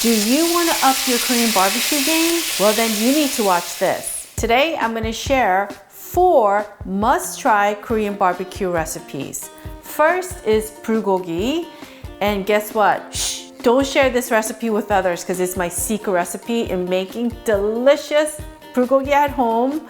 Do you want to up your Korean barbecue game? Well, then you need to watch this. Today, I'm going to share 4 must-try Korean barbecue recipes. First is bulgogi, and guess what? Shh, don't share this recipe with others because it's my secret recipe in making delicious bulgogi at home,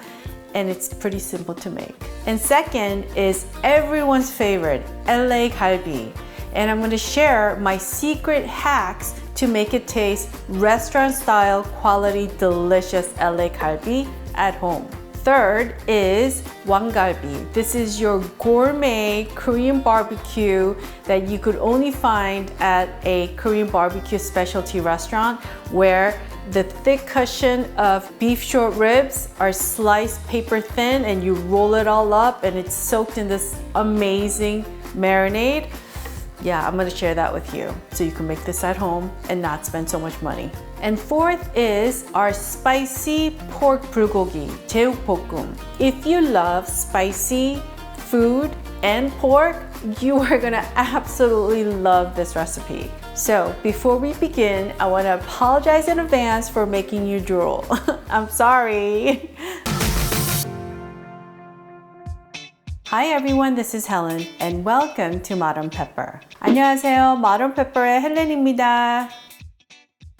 and it's pretty simple to make. And second is everyone's favorite, LAgalbi, and I'm going to share my secret hacks to make it taste restaurant-style, quality, delicious LAgalbi at home. Third is Galbi. This is your gourmet Korean barbecue that you could only find at a Korean barbecue specialty restaurant where the thick cushion of beef short ribs are sliced paper thin and you roll it all up and it's soaked in this amazing marinade. Yeah, I'm gonna share that with you so you can make this at home and not spend so much money. And fourth is our spicy pork bulgogi, 제육볶음. If you love spicy food and pork, you are gonna absolutely love this recipe. So before we begin, I wanna apologize in advance for making you drool. I'm sorry. Hi everyone, this is Helen and welcome to Modern Pepper. 안녕하세요, Modern Pepper의 헬렌입니다.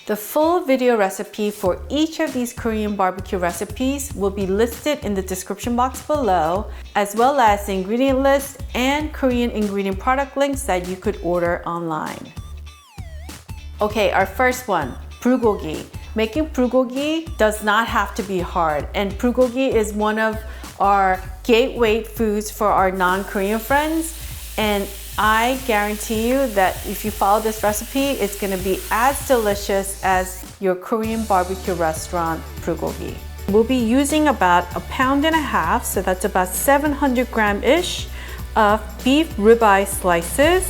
The full video recipe for each of these Korean barbecue recipes will be listed in the description box below, as well as the ingredient list and Korean ingredient product links that you could order online. Okay, our first one, bulgogi. Making bulgogi does not have to be hard, and bulgogi is one of our gateway foods for our non-Korean friends, and I guarantee you that if you follow this recipe, it's gonna be as delicious as your Korean barbecue restaurant bulgogi. We'll be using about 1.5 pounds, so that's about 700 gram-ish of beef ribeye slices.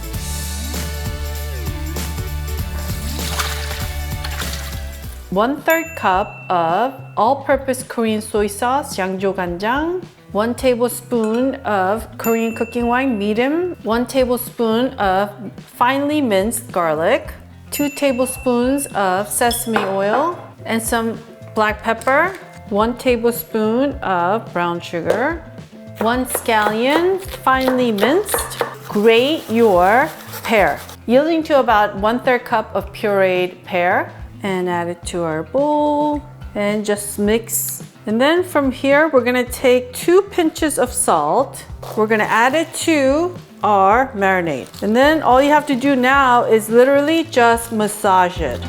One-third cup of all-purpose Korean soy sauce, 양조간장. 1 tablespoon of Korean cooking wine, Mirim. 1 tablespoon of finely minced garlic. 2 tablespoons of sesame oil. And some black pepper. 1 tablespoon of brown sugar. 1 scallion, finely minced. Grate your pear, yielding to about 1/3 cup of pureed pear. And add it to our bowl and just mix. And then from here, we're gonna take 2 pinches of salt. We're gonna add it to our marinade. And then all you have to do now is literally just massage it.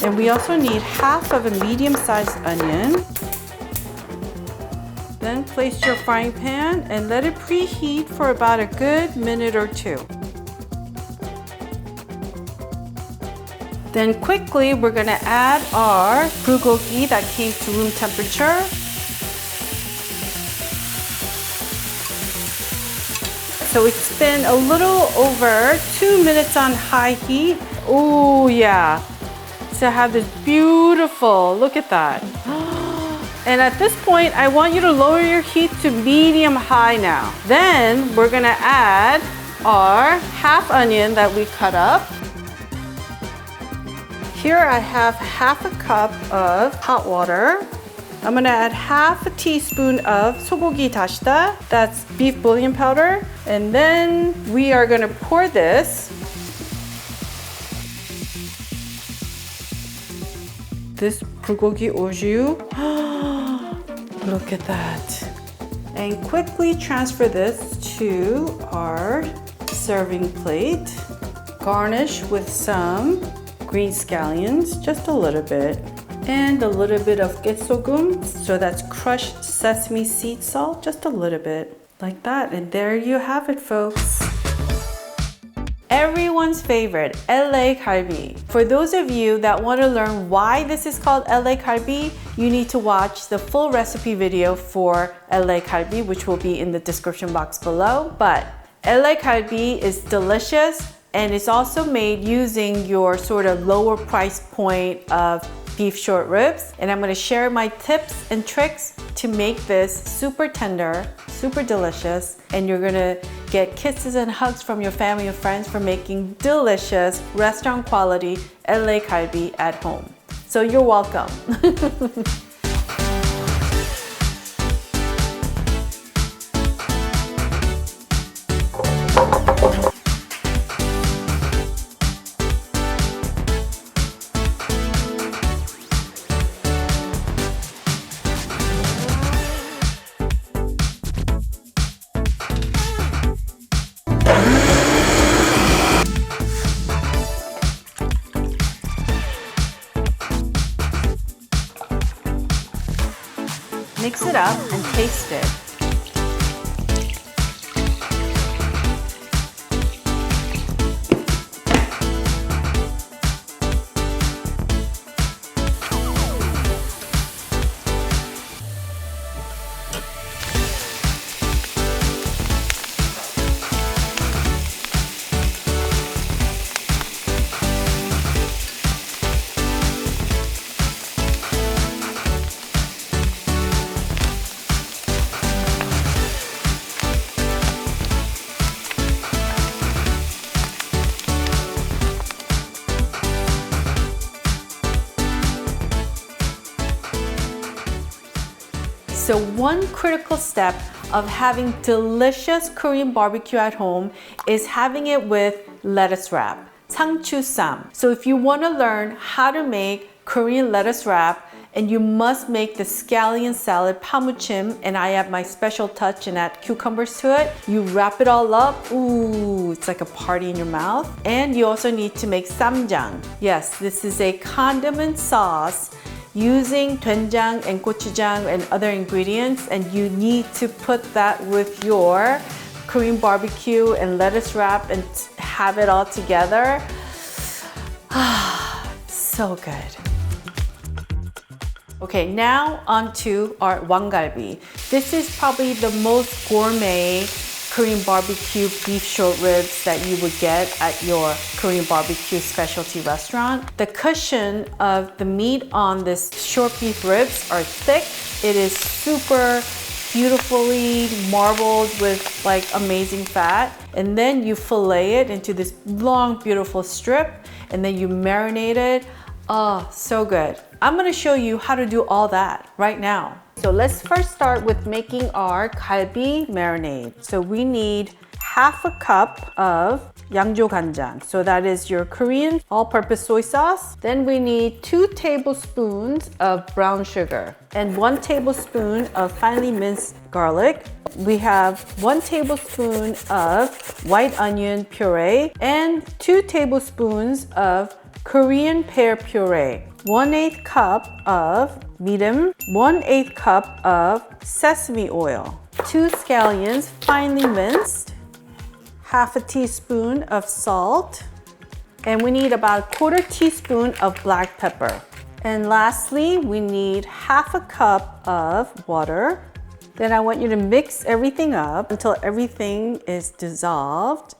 And we also need half of a medium-sized onion. Then place your frying pan and let it preheat for about a good minute or 2. Then quickly we're gonna add our bulgogi that came to room temperature. So it's been a little over 2 minutes on high heat. Oh yeah. So I have this beautiful, look at that. And at this point, I want you to lower your heat to medium-high now. Then we're gonna add our half onion that we cut up. Here I have half a cup of hot water. I'm gonna add half a teaspoon of 소고기 Dashida, that's beef bouillon powder. And then we are gonna pour this bulgogi oju. Look at that. And quickly transfer this to our serving plate. Garnish with some green scallions, just a little bit. And a little bit of getsogum, so that's crushed sesame seed salt, just a little bit. Like that, and there you have it, folks. Everyone's favorite, LAgalbi. For those of you that want to learn why this is called LAgalbi, you need to watch the full recipe video for LAgalbi, which will be in the description box below. But LAgalbi is delicious, and it's also made using your sort of lower price point of beef short ribs, and I'm gonna share my tips and tricks to make this super tender, super delicious, and you're gonna get kisses and hugs from your family and friends for making delicious restaurant quality LA Galbi at home. So you're welcome. Mix it up and taste it. So one critical step of having delicious Korean barbecue at home is having it with lettuce wrap, 상추쌈. So if you want to learn how to make Korean lettuce wrap, and you must make the scallion salad pamuchim, and I have my special touch and add cucumbers to it. You wrap it all up. Ooh, it's like a party in your mouth. And you also need to make 쌈장. Yes, this is a condiment sauce using doenjang and gochujang and other ingredients, and you need to put that with your Korean barbecue and lettuce wrap and have it all together. So good. Okay, now on to our 왕갈비. This is probably the most gourmet Korean barbecue beef short ribs that you would get at your Korean barbecue specialty restaurant. The cushion of the meat on this short beef ribs are thick. It is super beautifully marbled with like amazing fat. And then you fillet it into this long, beautiful strip, and then you marinate it. Oh, so good. I'm gonna show you how to do all that right now. So let's first start with making our Galbi marinade. So we need half a cup of 양조간장. So that is your Korean all-purpose soy sauce. Then we need 2 tablespoons of brown sugar and 1 tablespoon of finely minced garlic. We have 1 tablespoon of white onion puree and 2 tablespoons of Korean pear puree. 1/8 cup of mirim, 1/8 cup of sesame oil, 2 scallions finely minced, half a teaspoon of salt, and we need about 1/4 teaspoon of black pepper. And lastly, we need half a cup of water. Then I want you to mix everything up until everything is dissolved.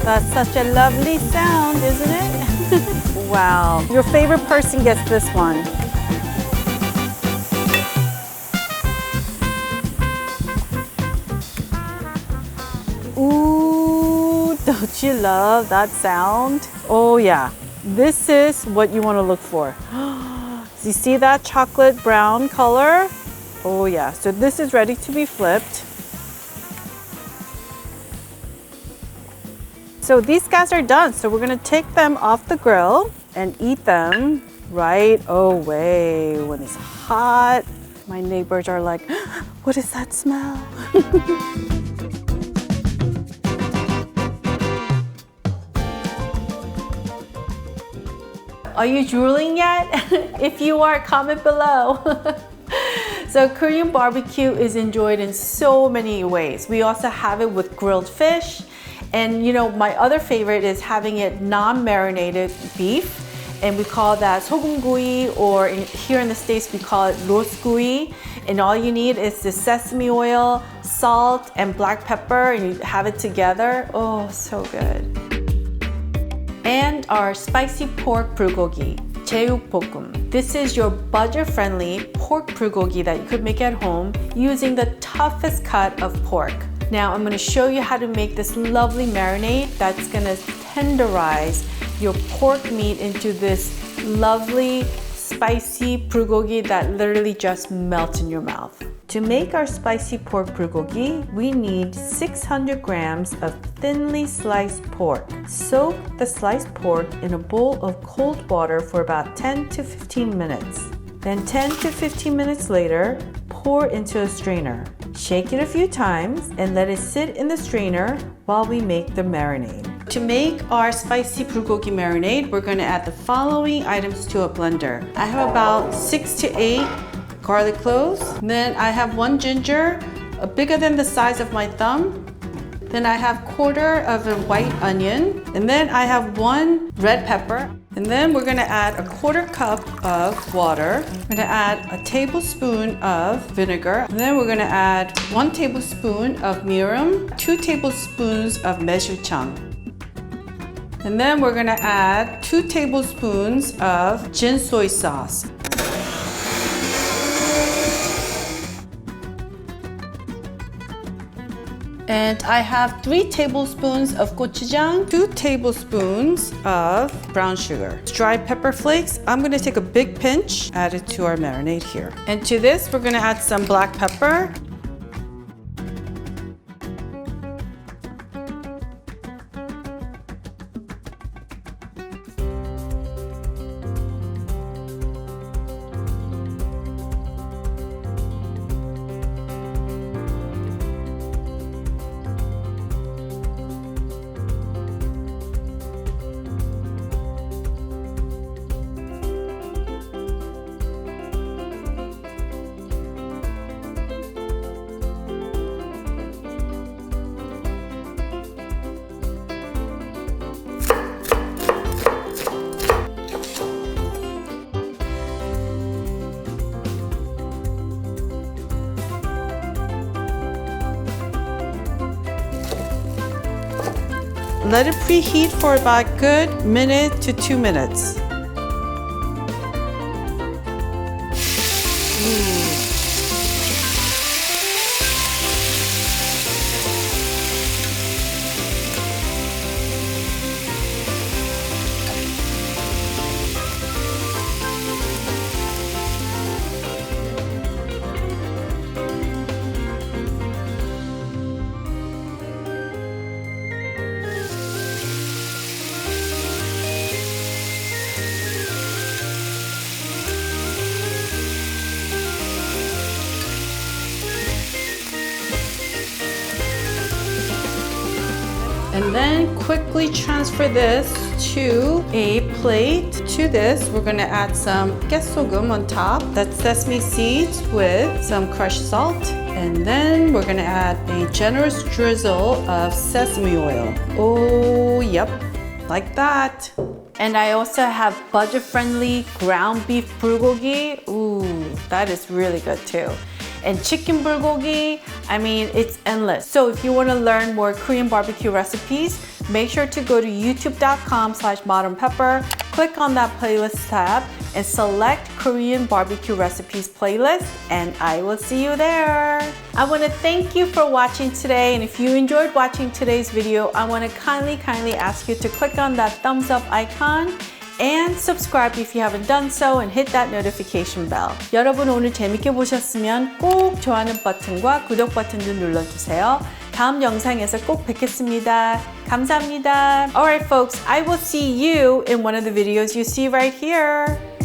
That's such a lovely sound, isn't it? Wow. Your favorite person gets this one. Ooh, Don't you love that sound? Oh yeah, this is what you want to look for. You see that chocolate brown color? Oh yeah, so this is ready to be flipped. So these guys are done. So we're gonna take them off the grill and eat them right away when it's hot. My neighbors are like, what is that smell? Are you drooling yet? If you are, comment below. So Korean barbecue is enjoyed in so many ways. We also have it with grilled fish. And you know, my other favorite is having it non-marinated beef. And we call that 소금구이, or here in the States we call it 로스구이. And all you need is the sesame oil, salt, and black pepper, and you have it together. Oh, so good. And our spicy pork bulgogi, 제육볶음. This is your budget-friendly pork bulgogi that you could make at home using the toughest cut of pork. Now I'm going to show you how to make this lovely marinade that's going to tenderize your pork meat into this lovely spicy bulgogi that literally just melts in your mouth. To make our spicy pork bulgogi, we need 600 grams of thinly sliced pork. Soak the sliced pork in a bowl of cold water for about 10 to 15 minutes. Then 10 to 15 minutes later, pour into a strainer. Shake it a few times and let it sit in the strainer while we make the marinade. To make our spicy bulgogi marinade, we're going to add the following items to a blender. I have about 6 to 8 garlic cloves. Then I have 1 ginger, bigger than the size of my thumb. Then I have 1/4 of a white onion. And then I have 1 red pepper. And then we're going to add a 1/4 cup of water. I'm going to add a tablespoon of vinegar. And then we're going to add 1 tablespoon of mirim, 2 tablespoons of maeshulchang. And then we're going to add 2 tablespoons of Jin soy sauce. And I have 3 tablespoons of gochujang, 2 tablespoons of brown sugar. Dried pepper flakes, I'm going to take a big pinch, add it to our marinade here. And to this, we're going to add some black pepper. Let it preheat for about a good minute to 2 minutes. And then quickly transfer this to a plate. To this, we're gonna add some 깨소금 on top. That's sesame seeds with some crushed salt. And then we're gonna add a generous drizzle of sesame oil. Oh, yep, like that. And I also have budget-friendly ground beef bulgogi. Ooh, that is really good too. And chicken bulgogi, I mean, it's endless. So if you want to learn more Korean barbecue recipes, make sure to go to youtube.com/modernpepper, click on that playlist tab and select Korean barbecue recipes playlist, and I will see you there. I want to thank you for watching today, and if you enjoyed watching today's video, I want to kindly ask you to click on that thumbs up icon and subscribe if you haven't done so, and hit that notification bell. 여러분 오늘 재밌게 보셨으면 꼭 좋아하는 버튼과 구독 버튼도 눌러주세요. 다음 영상에서 꼭 뵙겠습니다. 감사합니다. Alright folks, I will see you in one of the videos you see right here.